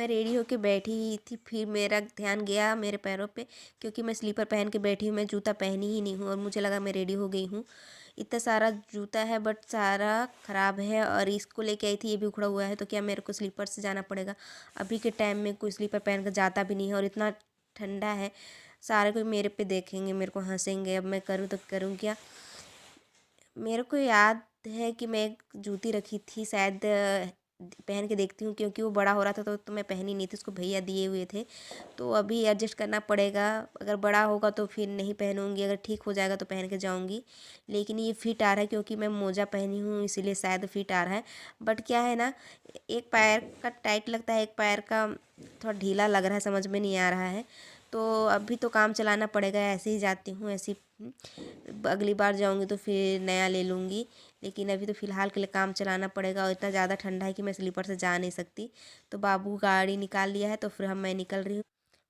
मैं रेडी होके बैठी ही थी, फिर मेरा ध्यान गया मेरे पैरों पे, क्योंकि मैं स्लीपर पहन के बैठी हूँ, मैं जूता पहनी ही नहीं हूँ और मुझे लगा मैं रेडी हो गई हूँ। इतना सारा जूता है बट सारा ख़राब है और इसको लेके आई थी, ये भी उखड़ा हुआ है, तो क्या मेरे को स्लीपर से जाना पड़ेगा। अभी के टाइम में कोई स्लीपर पहन कर जाता भी नहीं है और इतना ठंडा है, सारे कोई मेरे पे देखेंगे, मेरे को हंसेंगे। अब मैं करूँ तो करूँ क्या। मेरे को याद है कि मैं एक जूती रखी थी, शायद पहन के देखती हूँ, क्योंकि वो बड़ा हो रहा था तो मैं पहनी नहीं थी, उसको भैया दिए हुए थे। तो अभी एडजस्ट करना पड़ेगा, अगर बड़ा होगा तो फिर नहीं पहनूंगी, अगर ठीक हो जाएगा तो पहन के जाऊंगी। लेकिन ये फिट आ रहा है क्योंकि मैं मोजा पहनी हूँ, इसीलिए शायद फिट आ रहा है। बट क्या है ना, एक पैर का टाइट लगता है, एक पैर का थोड़ा ढीला लग रहा है, समझ में नहीं आ रहा है। तो अभी तो काम चलाना पड़ेगा, ऐसे ही जाती हूँ, ऐसी अगली बार जाऊँगी तो फिर नया ले लूँगी। लेकिन अभी तो फ़िलहाल के लिए काम चलाना पड़ेगा और इतना ज़्यादा ठंडा है कि मैं स्लीपर से जा नहीं सकती। तो बाबू गाड़ी निकाल लिया है तो फिर मैं निकल रही हूँ।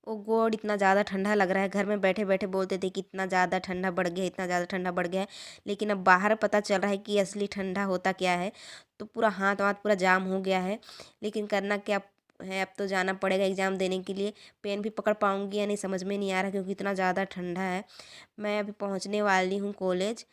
ओ गॉड, इतना ज़्यादा ठंडा लग रहा है। घर में बैठे बैठे बोलते थे कि इतना ज़्यादा ठंडा बढ़ गया है, इतना ज़्यादा ठंडा बढ़ गया है, लेकिन अब बाहर पता चल रहा है कि असली ठंडा होता क्या है। तो पूरा हाथ वाथ पूरा जाम हो गया है, लेकिन करना क्या है, अब तो जाना पड़ेगा एग्ज़ाम देने के लिए। पेन भी पकड़ पाऊँगी या नहीं समझ में नहीं आ रहा, क्योंकि इतना ज़्यादा ठंडा है। मैं अभी पहुँचने वाली हूँ कॉलेज।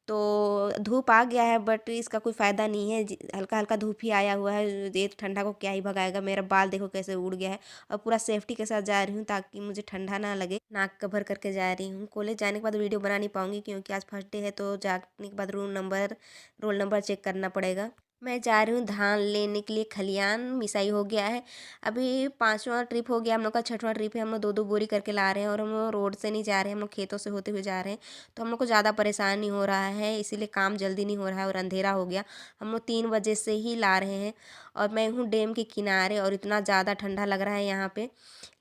तो धूप आ गया है बट इसका कोई फ़ायदा नहीं है, हल्का हल्का धूप ही आया हुआ है, ये ठंडा को क्या ही भगाएगा। मेरा बाल देखो कैसे उड़ गया है। और पूरा सेफ्टी के साथ जा रही हूँ ताकि मुझे ठंडा ना लगे, नाक कवर करके जा रही हूँ। कॉलेज जाने के बाद वीडियो बना नहीं पाऊँगी क्योंकि आज फर्स्ट डे है, तो जाने के बाद रोल नंबर चेक करना पड़ेगा। मैं जा रही हूँ धान लेने के लिए, खलियान मिसाई हो गया है। अभी 5वां ट्रिप हो गया हम लोग का, 6वां ट्रिप है। हम लोग 2-2 बोरी करके ला रहे हैं और हम लोग रोड से नहीं जा रहे हैं, हम लोग खेतों से होते हुए जा रहे हैं। तो हम लोग को ज़्यादा परेशान नहीं हो रहा है, इसीलिए काम जल्दी नहीं हो रहा है और अंधेरा हो गया। हम लोग 3 बजे से ही ला रहे हैं और मैं हूँ डैम के किनारे और इतना ज़्यादा ठंडा लग रहा है यहाँ पे।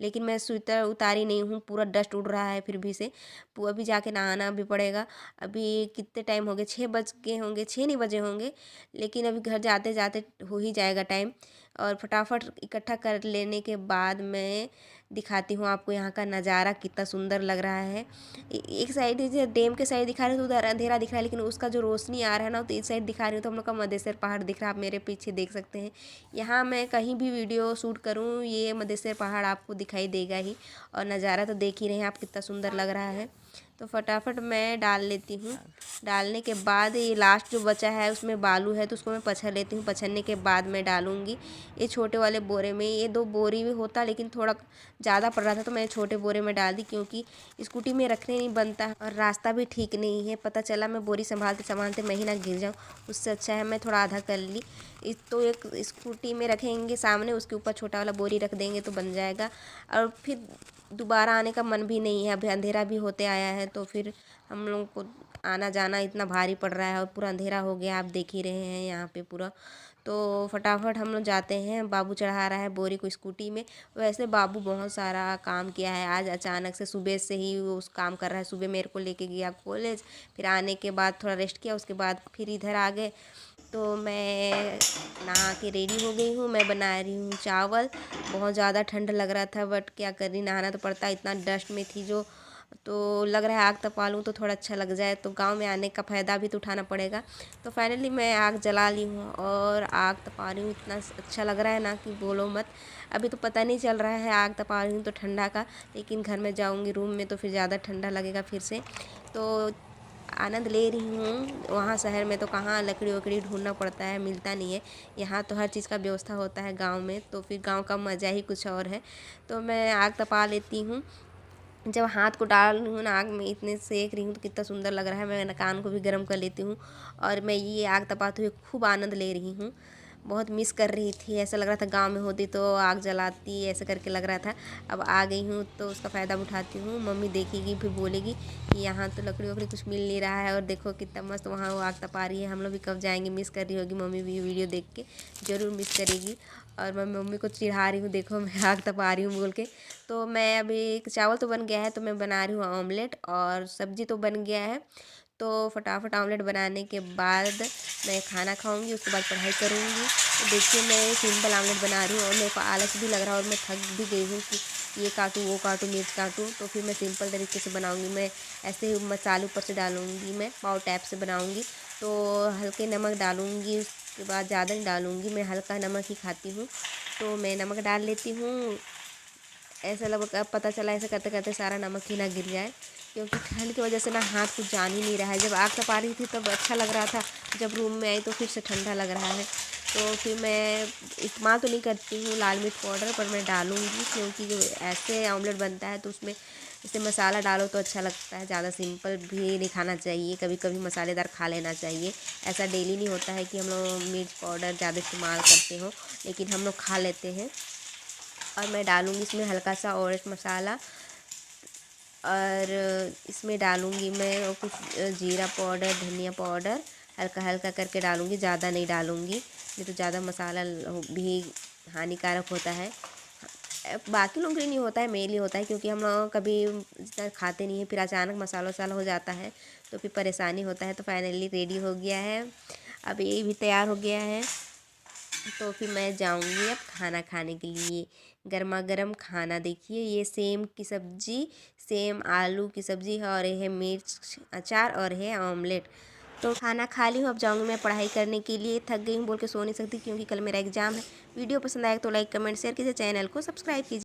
लेकिन मैं स्वेटर उतारी नहीं हूँ, पूरा डस्ट उड़ रहा है फिर भी से। अभी जाके नहाना भी पड़ेगा। अभी कितने टाइम हो गए, 6 बज गए होंगे, 6 नहीं बजे होंगे। लेकिन अभी घर जाते जाते हो ही जाएगा टाइम। और फटाफट इकट्ठा कर लेने के बाद मैं दिखाती हूँ आपको यहाँ का नज़ारा कितना सुंदर लग रहा है। एक साइड जो डैम के साइड दिखा रहे तो उधर अंधेरा दिख रहा है, लेकिन उसका जो रोशनी आ रहा है ना, तो इस साइड दिखा रही हूँ तो हम लोग का मधेसर पहाड़ दिख रहा है। आप मेरे पीछे देख सकते हैं। यहाँ मैं कहीं भी वीडियो शूट करूँ ये मधेसर पहाड़ आपको दिखाई देगा ही। और नज़ारा तो देख ही रहे हैं आप कितना सुंदर लग रहा है। तो फटाफट मैं डाल लेती हूँ। डालने के बाद ये लास्ट जो बचा है उसमें बालू है, तो उसको मैं पछल लेती हूँ। पछलने के बाद मैं डालूँगी ये छोटे वाले बोरे में। ये 2 बोरी में होता, लेकिन थोड़ा ज़्यादा पड़ रहा था तो मैं छोटे बोरे में डाल दी, क्योंकि स्कूटी में रखने नहीं बनता है और रास्ता भी ठीक नहीं है। पता चला मैं बोरी संभालते संभालते मैं ही ना गिर जाऊँ, उससे अच्छा है मैं थोड़ा आधा कर ली। तो एक स्कूटी में रखेंगे सामने, उसके ऊपर छोटा वाला बोरी रख देंगे तो बन जाएगा। और फिर दोबारा आने का मन भी नहीं है, अभी अंधेरा भी होते आया है, तो फिर हम लोग को आना जाना इतना भारी पड़ रहा है और पूरा अंधेरा हो गया, आप देख ही रहे हैं यहाँ पे पूरा। तो फटाफट हम लोग जाते हैं। बाबू चढ़ा रहा है बोरी को स्कूटी में। वैसे बाबू बहुत सारा काम किया है आज, अचानक से सुबह से ही वो उस काम कर रहा है। सुबह मेरे को लेके गया कॉलेज, फिर आने के बाद थोड़ा रेस्ट किया, उसके बाद फिर इधर आ गए। तो मैं नहा के रेडी हो गई हूँ, मैं बना रही हूँ चावल। बहुत ज़्यादा ठंड लग रहा था बट क्या कर रही, नहाना तो पड़ता, इतना डस्ट में थी जो। तो लग रहा है आग तपा लूँ तो थोड़ा अच्छा लग जाए, तो गांव में आने का फ़ायदा भी तो उठाना पड़ेगा। तो फाइनली मैं आग जला ली हूँ और आग तपा रही हूँ। इतना अच्छा लग रहा है ना कि बोलो मत। अभी तो पता नहीं चल रहा है आग तपा रही हूँ तो ठंडा का, लेकिन घर में जाऊँगी रूम में तो फिर ज़्यादा ठंडा लगेगा फिर से। तो आनंद ले रही हूँ। वहाँ शहर में तो कहाँ लकड़ी वकड़ी ढूंढना पड़ता है, मिलता नहीं है। यहाँ तो हर चीज़ का व्यवस्था होता है गांव में, तो फिर गांव का मज़ा ही कुछ और है। तो मैं आग तपा लेती हूँ। जब हाथ को डाल रही हूँ ना आग में, इतने सेक रही हूँ तो कितना सुंदर लग रहा है। मैं कान को भी गर्म कर लेती हूँ और मैं ये आग तपाते हुए खूब आनंद ले रही हूँ। बहुत मिस कर रही थी, ऐसा लग रहा था गांव में होती तो आग जलाती, ऐसे करके लग रहा था। अब आ गई हूँ तो उसका फ़ायदा उठाती हूँ। मम्मी देखेगी फिर बोलेगी कि यहाँ तो लकड़ी वकड़ी कुछ मिल नहीं रहा है और देखो कितना मस्त वहाँ वो आग तपा रही है। हम लोग भी कब जाएंगे, मिस कर रही होगी मम्मी भी वीडियो देख के, ज़रूर मिस करेगी। और मैं मम्मी को चिढ़ा रही हूँ, देखो मैं आग तपा रही हूँ बोल के। तो मैं अभी चावल तो बन गया है, तो मैं बना रही हूँ ऑमलेट और सब्ज़ी तो बन गया है। तो फटाफट ऑमलेट बनाने के बाद मैं खाना खाऊंगी, उसके बाद पढ़ाई करूंगी। तो देखिए मैं सिंपल ऑमलेट बना रही हूँ और मेरे को आलस भी लग रहा है और मैं थक भी गई हूँ कि ये काटूँ वो काटूँ मिर्च काटूँ। तो फिर मैं सिंपल तरीके से बनाऊंगी। मैं ऐसे ही मसाले ऊपर से डालूंगी, मैं पाव टाइप से बनाऊंगी। तो हल्के नमक डालूंगी, उसके बाद ज़्यादा नहीं डालूँगी, मैं हल्का नमक ही खाती हूँ, तो मैं नमक डाल लेती हूँ। ऐसा लग अब पता चला ऐसे करते करते सारा नमक ही ना गिर जाए, क्योंकि ठंड की वजह से ना हाथ कुछ जान ही नहीं रहा है। जब आग तपा रही थी तब अच्छा लग रहा था, जब रूम में आई तो फिर से ठंडा लग रहा है। तो फिर मैं इस्तेमाल तो नहीं करती हूँ लाल मिर्च पाउडर, पर मैं डालूँगी, क्योंकि जो ऐसे ऑमलेट बनता है तो उसमें जैसे मसाला डालो तो अच्छा लगता है। ज़्यादा सिंपल भी नहीं खाना चाहिए, कभी कभी मसालेदार खा लेना चाहिए। ऐसा डेली नहीं होता है कि हम लोग मिर्च पाउडर ज़्यादा इस्तेमाल करते हो, लेकिन हम लोग खा लेते हैं। और मैं डालूँगी इसमें हल्का सा ऑरेंज मसाला, और इसमें डालूँगी मैं और कुछ जीरा पाउडर, धनिया पाउडर हल्का हल्का करके डालूँगी, ज़्यादा नहीं डालूँगी, नहीं तो ज़्यादा मसाला भी हानिकारक होता है। बाकी लोगों के लिए नहीं होता है, मेरे लिए होता है, क्योंकि हम लोग कभी इतना खाते नहीं है, फिर अचानक मसाला वसाला हो जाता है तो फिर परेशानी होता है। तो फाइनली रेडी हो गया है, अब ये भी तैयार हो गया है। तो फिर मैं जाऊंगी अब खाना खाने के लिए। गर्मा गर्म खाना देखिए, ये सेम की सब्ज़ी, सेम आलू की सब्ज़ी है, और ये है मिर्च अचार, और है ऑमलेट। तो खाना खा ली हूँ, अब जाऊंगी मैं पढ़ाई करने के लिए। थक गई हूँ बोल के सो नहीं सकती, क्योंकि कल मेरा एग्ज़ाम है। वीडियो पसंद आए तो लाइक कमेंट शेयर कीजिए, चैनल को सब्सक्राइब कीजिए।